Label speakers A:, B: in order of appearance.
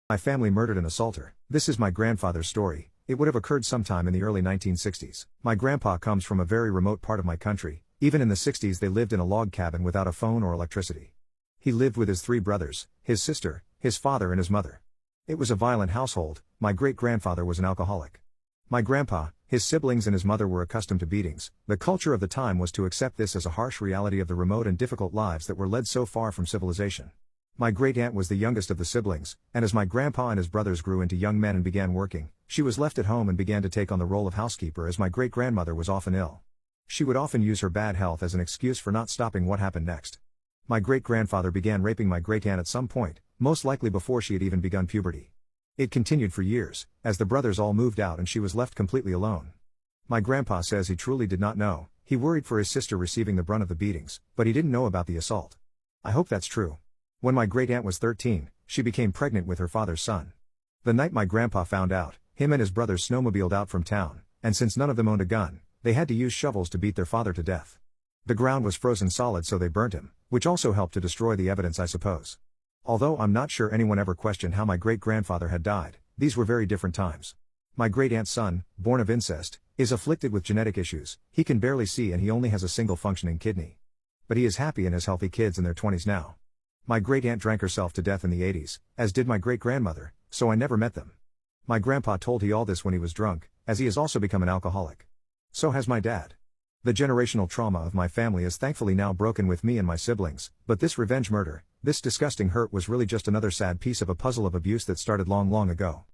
A: My family murdered an assaulter. This is my grandfather's story. It would have occurred sometime in the early 1960s. My grandpa comes from a very remote part of my country. Even in the 60s they lived in a log cabin without a phone or electricity. He lived with his 3 brothers, his sister, his father and his mother. It was a violent household. My great-grandfather was an alcoholic. My grandpa, his siblings and his mother were accustomed to beatings. The culture of the time was to accept this as a harsh reality of the remote and difficult lives that were led so far from civilization. My great-aunt was the youngest of the siblings, and as my grandpa and his brothers grew into young men and began working, she was left at home and began to take on the role of housekeeper as my great-grandmother was often ill. She would often use her bad health as an excuse for not stopping what happened next. My great-grandfather began raping my great-aunt at some point, most likely before she had even begun puberty. It continued for years, as the brothers all moved out and she was left completely alone. My grandpa says he truly did not know. He worried for his sister receiving the brunt of the beatings, but he didn't know about the assault. I hope that's true. When my great-aunt was 13, she became pregnant with her father's son. The night my grandpa found out, him and his brothers snowmobiled out from town, and since none of them owned a gun, they had to use shovels to beat their father to death. The ground was frozen solid so they burnt him, which also helped to destroy the evidence I suppose. Although I'm not sure anyone ever questioned how my great-grandfather had died, these were very different times. My great-aunt's son, born of incest, is afflicted with genetic issues. He can barely see and he only has a single functioning kidney. But he is happy and has healthy kids in their 20s now. My great-aunt drank herself to death in the 80s, as did my great-grandmother, so I never met them. My grandpa told he all this when he was drunk, as he has also become an alcoholic. So has my dad. The generational trauma of my family is thankfully now broken with me and my siblings, but this revenge murder, this disgusting hurt was really just another sad piece of a puzzle of abuse that started long ago.